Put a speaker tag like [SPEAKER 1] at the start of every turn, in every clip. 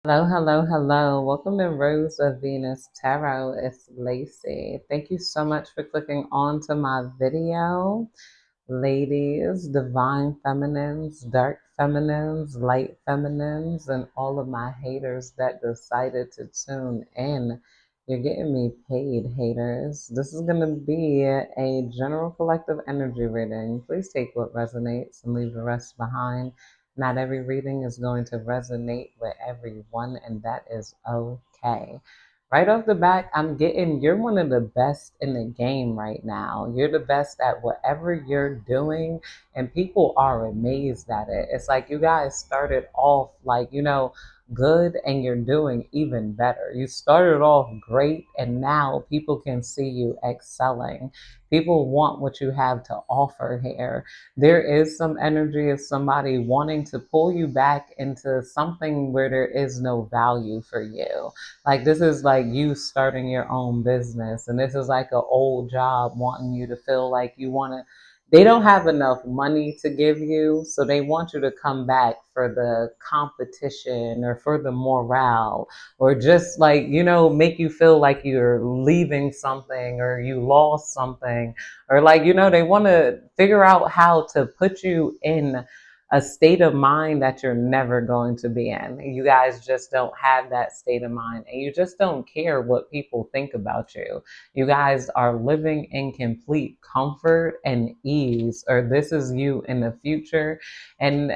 [SPEAKER 1] Hello, hello, hello. Welcome to Rose of Venus Tarot. It's Lacey. Thank you so much for clicking on to my video. Ladies, divine feminines, dark feminines, light feminines, and all of my haters that decided to tune in. You're getting me paid, haters. This is going to be a general collective energy reading. Please take what resonates and leave the rest behind. Not every reading is going to resonate with everyone, and that is okay. Right off the bat, I'm getting you're one of the best in the game right now. You're the best at whatever you're doing, and people are amazed at it. It's like you guys started off like, good, and you're doing even better. You started off great, and now people can see you excelling. People want what you have to offer here. There is some energy of somebody wanting to pull you back into something where there is no value for you. Like this is like you starting your own business, and this is like an old job wanting you to feel like you want to. They don't have enough money to give you, so they want you to come back for the competition or for the morale, or just like, make you feel like you're leaving something or you lost something, or like, they want to figure out how to put you in a state of mind that you're never going to be in. You guys just don't have that state of mind, and you just don't care what people think about you. You guys are living in complete comfort and ease, or this is you in the future. And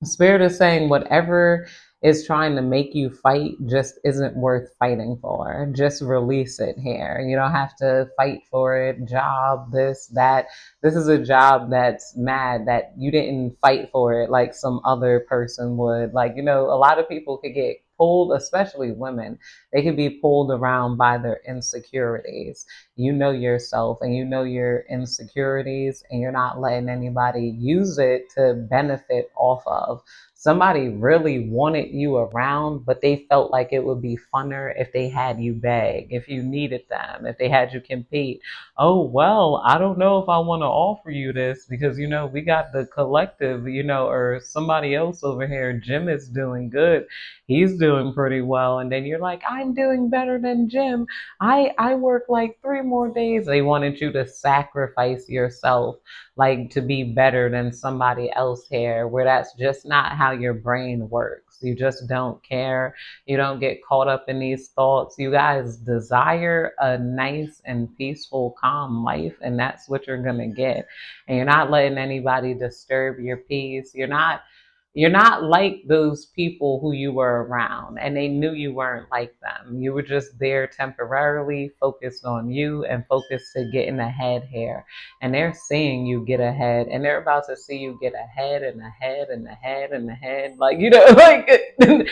[SPEAKER 1] Spirit is saying whatever is trying to make you fight just isn't worth fighting for. Just release it here. You don't have to fight for it. Job, this, that. This is a job that's mad that you didn't fight for it like some other person would. Like, a lot of people could get pulled, especially women. They could be pulled around by their insecurities. You know yourself and you know your insecurities, and you're not letting anybody use it to benefit off of. Somebody really wanted you around, but they felt like it would be funner if they had you beg, if you needed them, if they had you compete. Oh, well, I don't know if I want to offer you this because, we got the collective, or somebody else over here. Jim is doing good. He's doing pretty well. And then you're like, I'm doing better than Jim. I work like 3 more days. They wanted you to sacrifice yourself, like to be better than somebody else here, where that's just not how your brain works. You just don't care. You don't get caught up in these thoughts. You guys desire a nice and peaceful, calm life, and that's what you're going to get. And you're not letting anybody disturb your peace. You're not like those people who you were around, and they knew you weren't like them. You were just there temporarily, focused on you and focused to getting ahead here. And they're seeing you get ahead, and they're about to see you get ahead and ahead and ahead and ahead. Like, like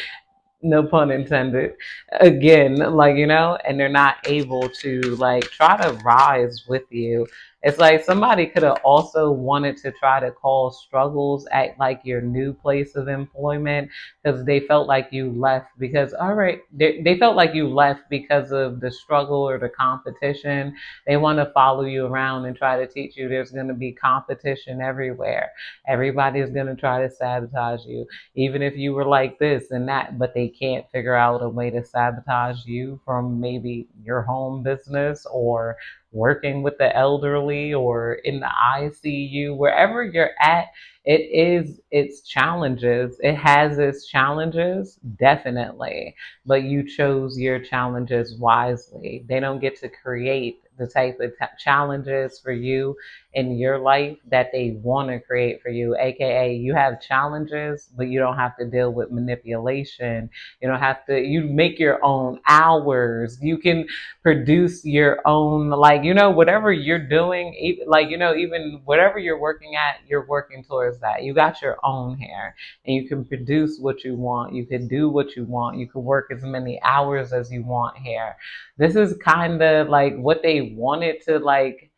[SPEAKER 1] no pun intended, again, like, and they're not able to like try to rise with you. It's like somebody could have also wanted to try to cause struggles at like your new place of employment, because they felt like you left because, all right, they felt like you left because of the struggle or the competition. They want to follow you around and try to teach you there's going to be competition everywhere. Everybody's going to try to sabotage you, even if you were like this and that, but they can't figure out a way to sabotage you from maybe your home business or working with the elderly or in the ICU, wherever you're at. Its challenges. It has its challenges, definitely, but you chose your challenges wisely. They don't get to create the type of challenges for you in your life that they want to create for you. AKA, you have challenges, but you don't have to deal with manipulation. You don't have to, you make your own hours. You can produce your own, like, whatever you're doing, like, even whatever you're working at, you're working towards that. You got your own hair, and you can produce what you want. You can do what you want. You can work as many hours as you want here. This is kind of like what they wanted to, like,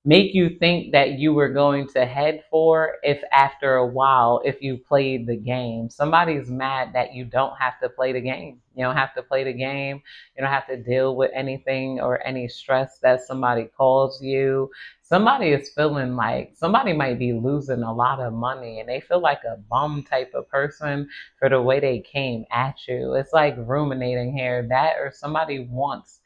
[SPEAKER 1] make you think that you were going to head for if after a while, if you played the game. Somebody's mad that you don't have to play the game. You don't have to play the game. You don't have to deal with anything or any stress that somebody calls you. Somebody is feeling like somebody might be losing a lot of money and they feel like a bum type of person for the way they came at you. It's like ruminating here. That or somebody wants,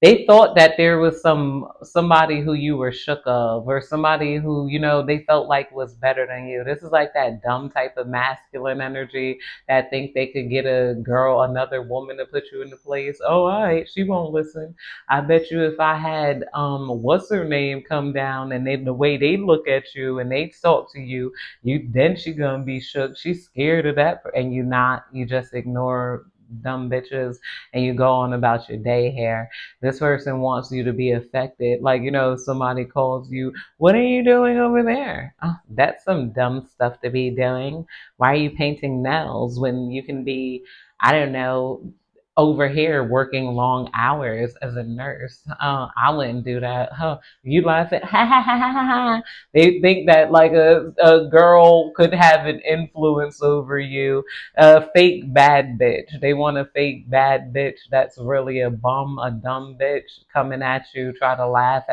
[SPEAKER 1] they thought that there was somebody who you were shook of or somebody who, they felt like was better than you. This is like that dumb type of masculine energy that think they could get a girl, another woman to put you into place. Oh, all right, she won't listen. I bet you if I had what's her name come down and the way they look at you and they talk to you, then she gonna be shook. She's scared of that, and you not. You just ignore dumb bitches and you go on about your day here. This person wants you to be affected. Like, somebody calls you, what are you doing over there? Oh, that's some dumb stuff to be doing. Why are you painting nails when you can be, I don't know, over here working long hours as a nurse? I wouldn't do that. Huh? You laugh at, ha ha ha ha ha ha. They think that like a girl could have an influence over you, a fake bad bitch. They want a fake bad bitch that's really a bum, a dumb bitch coming at you, try to laugh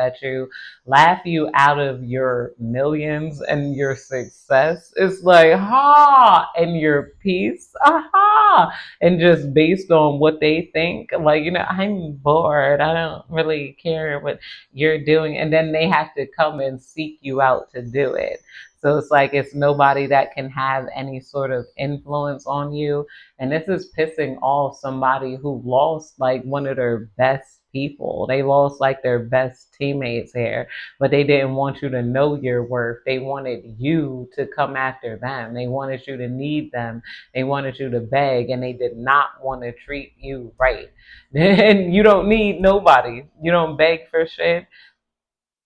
[SPEAKER 1] you out of your millions and your success. It's like, ha, and your peace, aha. And just based on what they think, like, I'm bored. I don't really care what you're doing. And then they have to come and seek you out to do it. So it's like it's nobody that can have any sort of influence on you. And this is pissing off somebody who lost like one of their best people. They lost like their best teammates here, but they didn't want you to know your worth. They wanted you to come after them. They wanted you to need them. They wanted you to beg, and they did not want to treat you right. And you don't need nobody. You don't beg for shit.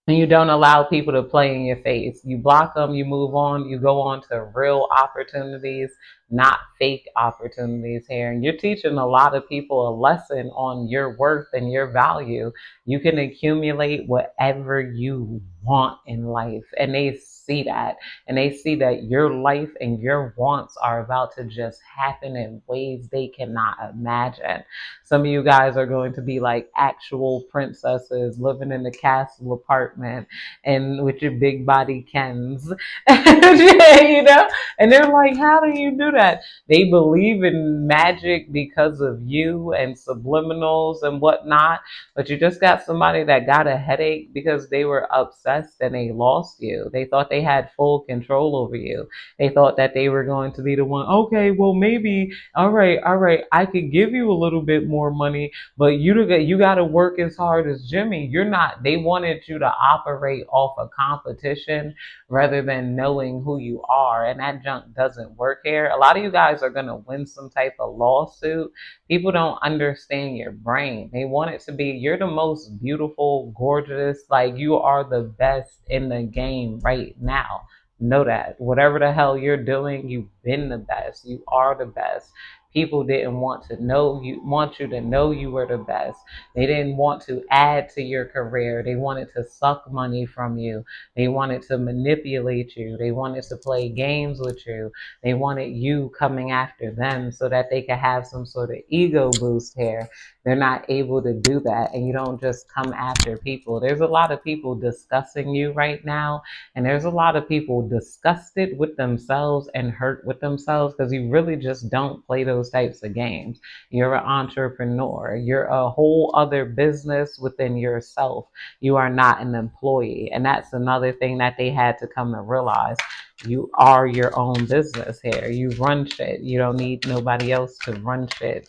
[SPEAKER 1] And you don't allow people to play in your face. You block them, you move on, you go on to real opportunities, not fake opportunities here. And you're teaching a lot of people a lesson on your worth and your value. You can accumulate whatever you want in life. And they see that. And they see that your life and your wants are about to just happen in ways they cannot imagine. Some of you guys are going to be like actual princesses living in the castle apartment and with your big body Kens. And they're like, how do you do that? They believe in magic because of you and subliminals and whatnot, but you just got somebody that got a headache because they were obsessed and they lost you. They thought they had full control over you. They thought that they were going to be the one, okay, well, maybe, all right, I could give you a little bit more money, but you got to work as hard as Jimmy. You're not. They wanted you to operate off a competition rather than knowing who you are, and that junk doesn't work here. A lot of you guys are gonna win some type of lawsuit. People don't understand your brain. They want it to be you're the most beautiful, gorgeous, like you are the best in the game right now. Know that. Whatever the hell you're doing, you've been the best. You are the best. People didn't want you to know you were the best. They didn't want to add to your career. They wanted to suck money from you. They wanted to manipulate you. They wanted to play games with you. They wanted you coming after them so that they could have some sort of ego boost here. They're not able to do that. And you don't just come after people. There's a lot of people discussing you right now. And there's a lot of people disgusted with themselves and hurt with themselves because you really just don't play those types of games. You're an entrepreneur. You're a whole other business within yourself. You are not an employee. And that's another thing that they had to come to realize. You are your own business here. You run shit. You don't need nobody else to run shit.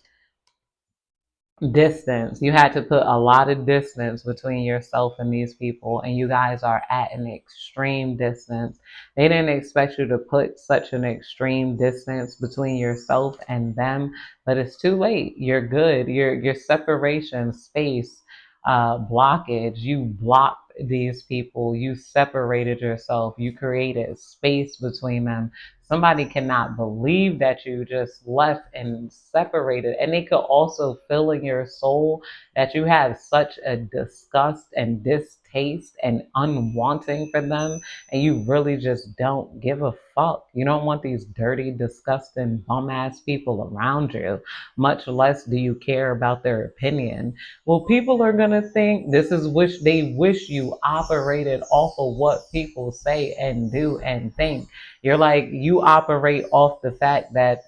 [SPEAKER 1] Distance. You had to put a lot of distance between yourself and these people, and you guys are at an extreme distance. They didn't expect you to put such an extreme distance between yourself and them, but it's too late. You're good. Your separation space, blockage. You blocked these people. You separated yourself. You created space between them Somebody cannot believe that you just left and separated. And they could also feel in your soul that you have such a disgust and distaste and unwanting for them, and you really just don't give a fuck. You don't want these dirty, disgusting, bum ass people around you, much less do you care about their opinion. Well, people are gonna think this is wish they wish you operated off of what people say and do and think. You're like, you operate off the fact that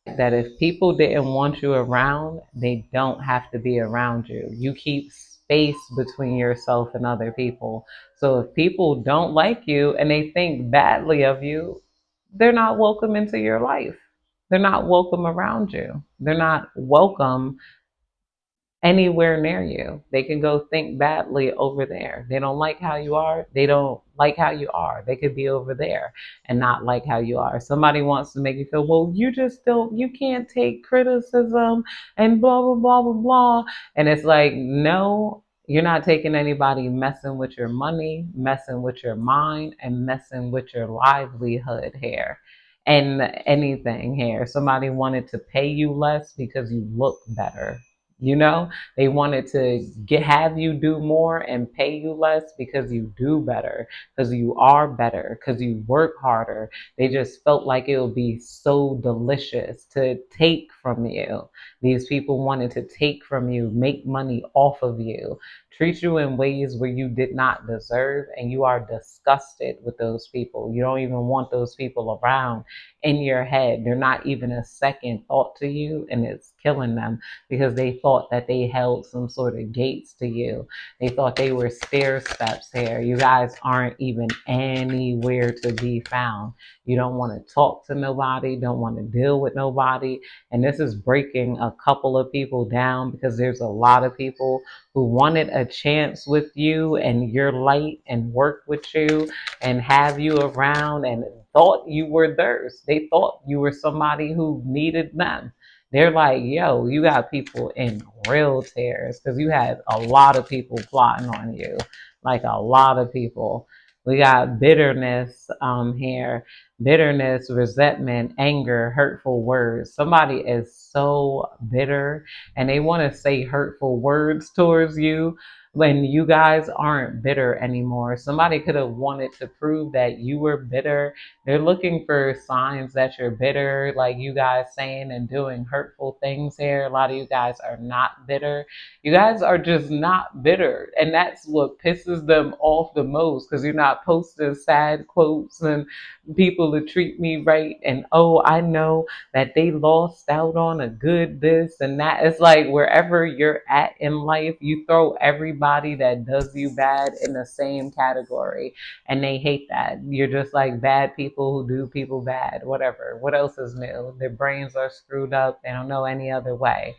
[SPEAKER 1] if people didn't want you around, they don't have to be around you. You keep space between yourself and other people. So if people don't like you and they think badly of you, they're not welcome into your life. They're not welcome around you. They're not welcome anywhere near you. They can go think badly over there. They don't like how you are. They don't like how you are. They could be over there and not like how you are. Somebody wants to make you feel, well, you just don't, you can't take criticism and blah, blah, blah, blah, blah. And it's like, no, you're not taking anybody messing with your money, messing with your mind, and messing with your livelihood here. And anything here. Somebody wanted to pay you less because you look better. You know, they wanted to have you do more and pay you less because you do better, because you are better, because you work harder. They just felt like it would be so delicious to take from you. These people wanted to take from you, make money off of you, treat you in ways where you did not deserve, and you are disgusted with those people. You don't even want those people around in your head. They're not even a second thought to you, and it's killing them because they thought that they held some sort of gates to you. They thought they were stair steps here. You guys aren't even anywhere to be found. You don't want to talk to nobody, don't want to deal with nobody. And this is breaking a couple of people down because there's a lot of people who wanted a chance with you and your light and work with you and have you around and thought you were theirs. They thought you were somebody who needed them. They're like, yo, you got people in real tears because you had a lot of people plotting on you, like a lot of people. We got bitterness here, bitterness, resentment, anger, hurtful words. Somebody is so bitter and they want to say hurtful words towards you when you guys aren't bitter anymore. Somebody could have wanted to prove that you were bitter. They're looking for signs that you're bitter, like you guys saying and doing hurtful things here. A lot of you guys are not bitter. You guys are just not bitter. And that's what pisses them off the most because you're not posting sad quotes and people to treat me right. And oh, I know that they lost out on a good this and that. It's like wherever you're at in life, you throw everybody that does you bad in the same category and they hate that. You're just like bad people who do people bad, whatever. What else is new? Their brains are screwed up. They don't know any other way.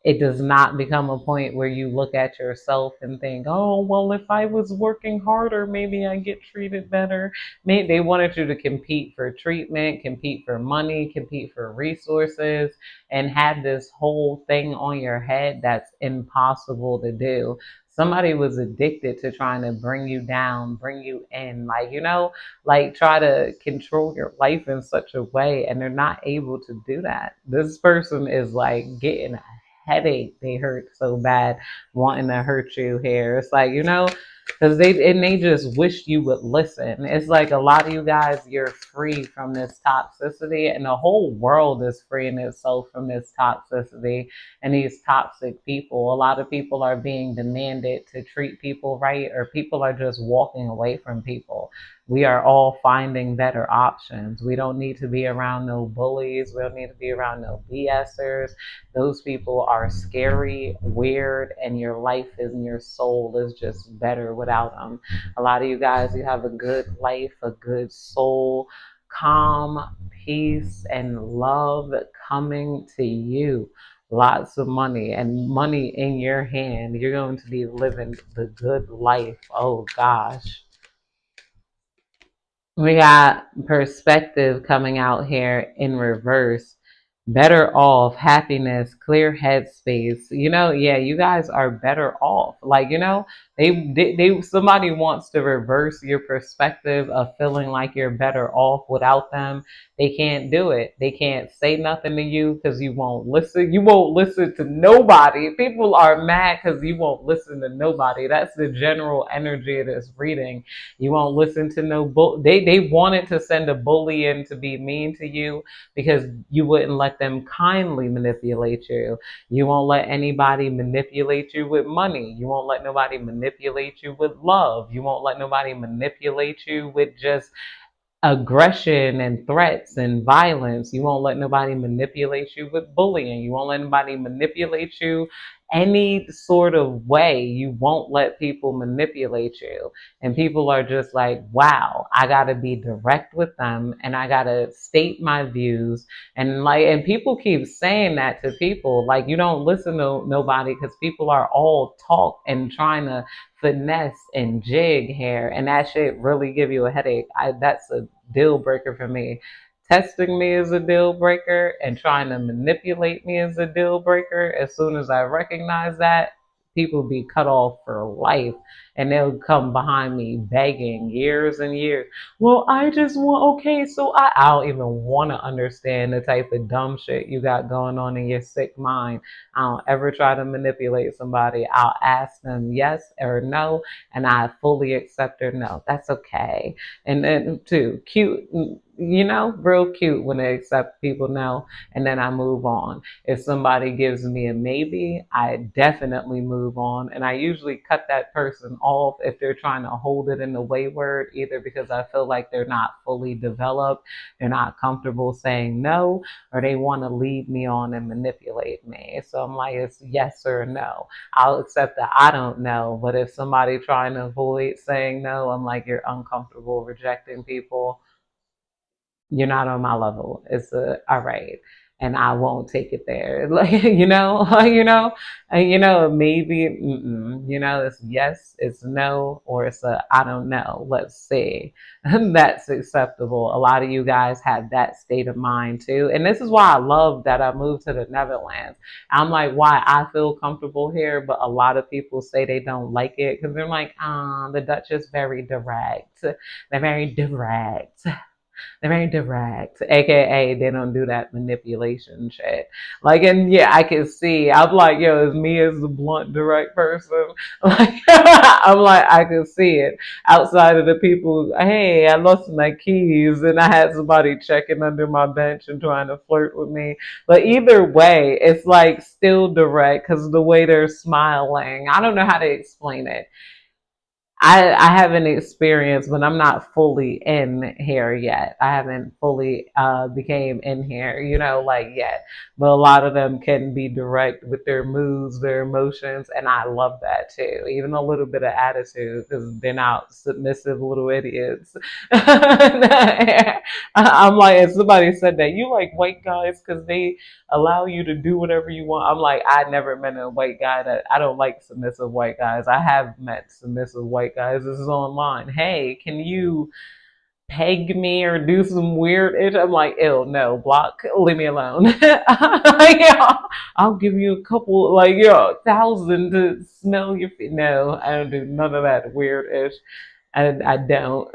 [SPEAKER 1] It does not become a point where you look at yourself and think, oh, well, if I was working harder, maybe I get treated better. Maybe they wanted you to compete for treatment, compete for money, compete for resources, and have this whole thing on your head that's impossible to do. Somebody was addicted to trying to bring you down, bring you in, like, like try to control your life in such a way, and they're not able to do that. This person is like getting headache. They hurt so bad wanting to hurt you here. It's like, because they just wish you would listen. It's like a lot of you guys, you're free from this toxicity, and the whole world is freeing itself from this toxicity and these toxic people. A lot of people are being demanded to treat people right, or people are just walking away from people. We are all finding better options. We don't need to be around no bullies. We don't need to be around no BSers. Those people are scary, weird, and your life and your soul is just better without them. A lot of you guys, you have a good life, a good soul, calm, peace, and love coming to you. Lots of money and money in your hand. You're going to be living the good life. Oh gosh. We got perspective coming out here in reverse. Better off, happiness, clear headspace. Yeah, you guys are better off. Like, Somebody wants to reverse your perspective of feeling like you're better off without them. They can't do it. They can't say nothing to you because you won't listen. You won't listen to nobody. People are mad because you won't listen to nobody. That's the general energy of this reading. You won't listen to no bull. They wanted to send a bully in to be mean to you because you wouldn't let them kindly manipulate you. You won't let anybody manipulate you with money. You won't let nobody manipulate you with love. You won't let nobody manipulate you with just aggression and threats and violence. You won't let nobody manipulate you with bullying. You won't let anybody manipulate you any sort of way. You won't let people manipulate you. And people are just like, wow, I got to be direct with them and I got to state my views. And people keep saying that to people, like, you don't listen to nobody because people are all talk and trying to finesse and jig here, and that shit really give you a headache. That's a deal breaker for me. Testing me is a deal breaker, and trying to manipulate me is a deal breaker. As soon as I recognize that, people be cut off for life, and they'll come behind me begging years and years. Well, I just want, okay, so I don't even want to understand the type of dumb shit you got going on in your sick mind. I don't ever try to manipulate somebody. I'll ask them yes or no, and I fully accept their no. That's okay. And then too, cute, real cute when they accept people no, and then I move on. If somebody gives me a maybe, I definitely move on, and I usually cut that person off if they're trying to hold it in the wayward, either because I feel like they're not fully developed, they're not comfortable saying no, or they want to lead me on and manipulate me. So I'm like, it's yes or no. I'll accept that I don't know, but if somebody trying to avoid saying no, I'm like, you're uncomfortable rejecting people, you're not on my level. It's all right, and I won't take it there. Like, maybe, it's yes, it's no, or it's a I don't know. Let's see. That's acceptable. A lot of you guys have that state of mind too, and this is why I love that I moved to the Netherlands. I'm like, why I feel comfortable here, but a lot of people say they don't like it because they're like, the Dutch is very direct. They're very direct. They're very direct, aka they don't do that manipulation shit. Like, and yeah, I can see. I'm like, yo, it's me as the blunt, direct person. Like, I'm like, I can see it. Outside of the people, hey, I lost my keys, and I had somebody checking under my bench and trying to flirt with me. But either way, it's like still direct because the way they're smiling. I don't know how to explain it. I haven't experienced, but I'm not fully in here yet. I haven't fully became in here, like yet. But a lot of them can be direct with their moods, their emotions, and I love that too. Even a little bit of attitude because they're not submissive little idiots. I'm like, if somebody said that, you like white guys because they allow you to do whatever you want. I'm like, I never met a white guy that I don't like submissive white guys. I have met submissive white guys. This is online. Hey, can you peg me or do some weird ish? I'm like, ew, no, block, leave me alone. Yeah, I'll give you a couple, like, 1,000 to smell your feet. No, I don't do none of that weird ish. I don't.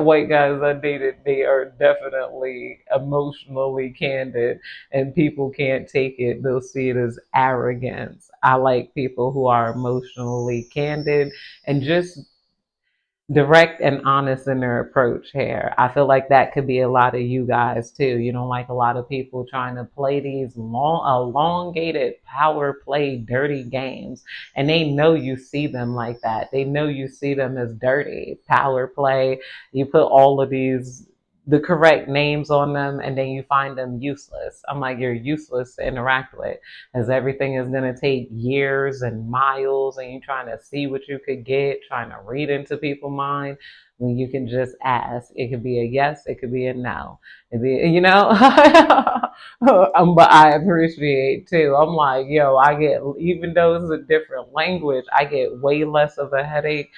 [SPEAKER 1] White guys I dated, they are definitely emotionally candid, and people can't take it. They'll see it as arrogance. I like people who are emotionally candid and just direct and honest in their approach here. I feel like that could be a lot of you guys too. You don't like a lot of people trying to play these elongated power play dirty games, and they know you see them like that. They know you see them as dirty power play. You put all of the correct names on them, and then you find them useless. I'm like, you're useless to interact with, as everything is going to take years and miles, and you're trying to see what you could get, trying to read into people's mind when you can just ask. It could be a yes, it could be a no. It be, but I appreciate too. I'm like, yo, I get, even though it's a different language, I get way less of a headache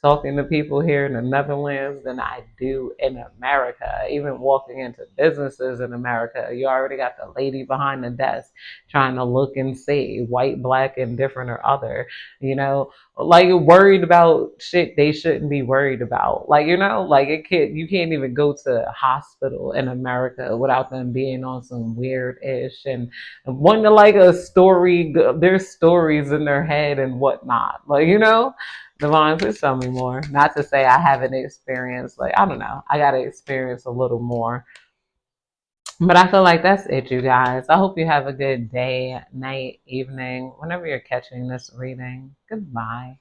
[SPEAKER 1] talking to people here in the Netherlands than I do in America. Even walking into businesses in America, you already got the lady behind the desk trying to look and see white, black, indifferent, or other, you know, like worried about shit they shouldn't be worried about. Like, you know, like you can't even go to a hospital in America without them being on some weird ish and wanting to like a story, there's stories in their head and whatnot. Like, you know, Devon, please tell me more. Not to say I haven't experienced, like, I don't know, I gotta experience a little more. But I feel like that's it, you guys. I hope you have a good day, night, evening, whenever you're catching this reading. Goodbye.